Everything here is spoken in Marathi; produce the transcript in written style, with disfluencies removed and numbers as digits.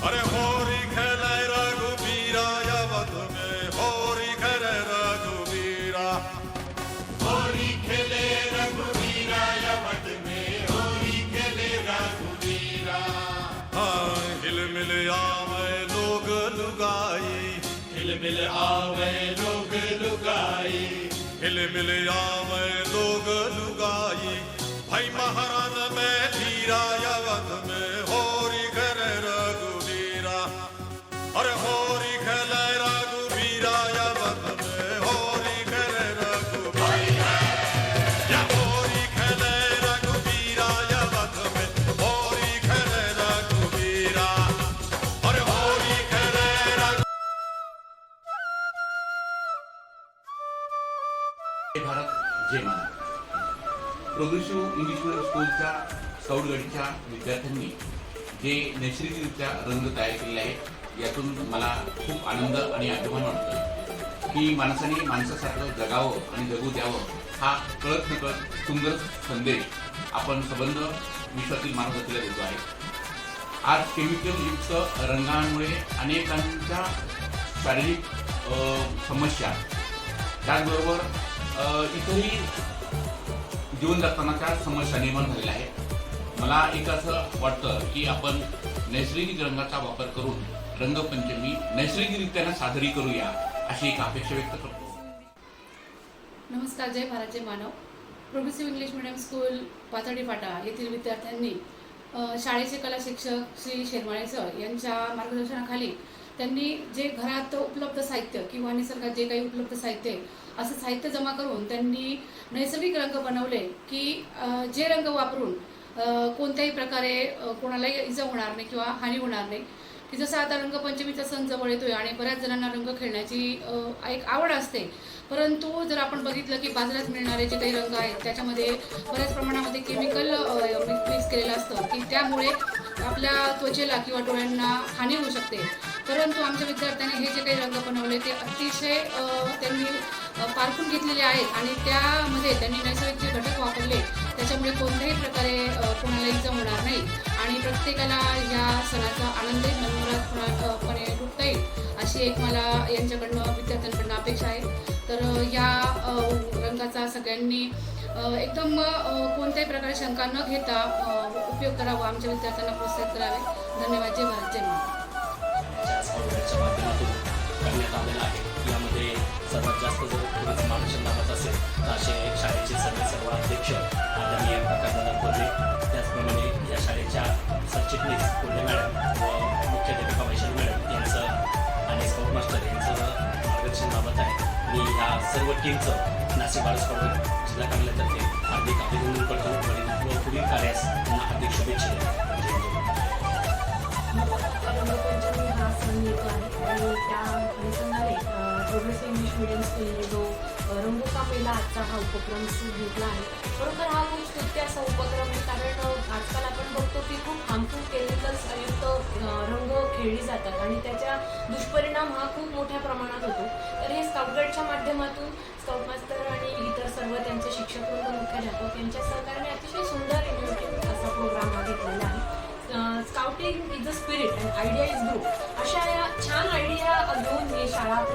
अरे होरी खेले रघुबीरा यवत में, होरी खेले रघुबीरा, होरी खेले रघुवीरा यवत में, होरी खेले रघुवीरा। हाँ हिलमिल आवे लोग लुगाई, हिलमिल आवे लोग लुगाई, हिलमिल आवे लोग लुगाई, भाई महाराज में धीरा यवत में, होरी खेले रघुबीरा, अरे होरी खेले रघुबीरा यवत में, होरी खेले रघुबीरा, या होरी खेले रघुबीरा यवत में, होरी खेले रघुबीरा, अरे होरी खेले भारत जय महाराज। प्रोग्रेसिव्ह इंग्लिश मीडियम स्कूलच्या स्काउट गाडीच्या विद्यार्थ्यांनी जे नैसर्गिकरित्या रंग तयार केलेले आहेत यातून मला खूप आनंद आणि अभिमान वाटतो की माणसाने माणसासारखं जगावं आणि जगू द्यावं हा कळत नकळत सुंदर संदेश आपण संबंध विश्वातील मानवजातीला देतो आहे। आज केमिकल युक्त रंगांमुळे अनेकांच्या शारीरिक समस्या त्याचबरोबर इतरही जीवन जगतानाच्या समस्या निर्माण झालेल्या आहेत। मला एक असं वाटतं की आपण नैसर्गिक रंगाचा वापर करून रंगपंचमी नैसर्गिकरित्याने साजरी करूया अशी एक अपेक्षा व्यक्त करतो। नमस्कार, जय भारत जय मानव। Progressive English medium school Pathardi Phata येथील विद्यार्थ्यांनी शाळेचे कला शिक्षक श्री शेरमाळे सर यांच्या मार्गदर्शनाखाली त्यांनी जे घरात उपलब्ध साहित्य किंवा निसर्गात जे काही उपलब्ध साहित्य आहे असं साहित्य जमा करून त्यांनी नैसर्गिक रंग बनवले की जे रंग वापरून कोणत्याही प्रकारे कोणालाही इजा होणार नाही किंवा हानी होणार नाही। की जसं आता रंगपंचमीचा सण जवळ येतोय आणि बऱ्याच जणांना रंग खेळण्याची एक आवड असते, परंतु जर आपण बघितलं की बाजारात मिळणारे जे काही रंग आहेत त्याच्यामध्ये बऱ्याच प्रमाणामध्ये केमिकल मिक्स केलेलं असतं की त्यामुळे आपल्या त्वचेला किंवा डोळ्यांना हानी होऊ शकते। परंतु आमच्या विद्यार्थ्यांनी हे जे काही रंग बनवले ते अतिशय त्यांनी पारखून घेतलेले आहेत आणि त्यामध्ये त्यांनी नैसर्गिक जे घटक वापरले त्याच्यामुळे कोणत्याही प्रकारे कोणाला इजा होणार नाही आणि प्रत्येकाला या सणाचा आनंदही मनमुरादपणे लुटता येईल अशी एक मला यांच्याकडनं विद्यार्थ्यांकडनं अपेक्षा आहे। तर या रंगाचा सगळ्यांनी एकदम कोणत्याही प्रकारे शंका न घेता उपयोग करावा, आमच्या विद्यार्थ्यांना प्रोत्साहित करावे। धन्यवाद। जय भारत जय महाराज। च्या माध्यमातून करण्यात आलेला आहे। यामध्ये सर्वात जास्त जर थोडंच मार्गदर्शन लागत असेल तर असे शाळेचे सर्व अध्यक्ष आदरणीय प्रकाशदादा कोल्हे, त्याचप्रमाणे या शाळेच्या सरचिटणीस कोल्हे मॅडम व मुख्याध्यापिका वैशाली मॅडम यांचं आणि स्काउट मास्टर यांचं मार्गदर्शन लाभत आहे। मी ह्या सर्व टीमचं नाशिक बाळ स्काउट जिल्हा कार्यालयातर्फे हार्दिक अभिनंदन करतो व पुढील कार्यास त्यांना हार्दिक शुभेच्छा देतो। रंगपंचमी हा सण येतो आहे आणि त्या अनुषंगाने प्रोग्रेसिव्ह इंग्लिश मीडियम स्कूलने जो रंगोका मेला आजचा हा उपक्रम घेतला आहे। बरोबर हा खूप स्तुत्य असा उपक्रम आहे, कारण आजकाल आपण बघतो की खूप हार्मफुल केमिकल्स युक्त रंग खेळली जातात आणि त्याचा दुष्परिणाम हा खूप मोठ्या प्रमाणात होतो। तर हे स्काउट गाईडच्या माध्यमातून स्काउट मास्टर आणि इतर सर्व त्यांचे शिक्षक व मुख्याध्यापक यांच्या सहकार्याने अतिशय सुंदर इनोव्हेटिव्ह असा प्रोग्राम हा घेतलेला आहे। Scouting is a spirit and idea is grow अशा या छान आयडिया घेऊन ही शाळा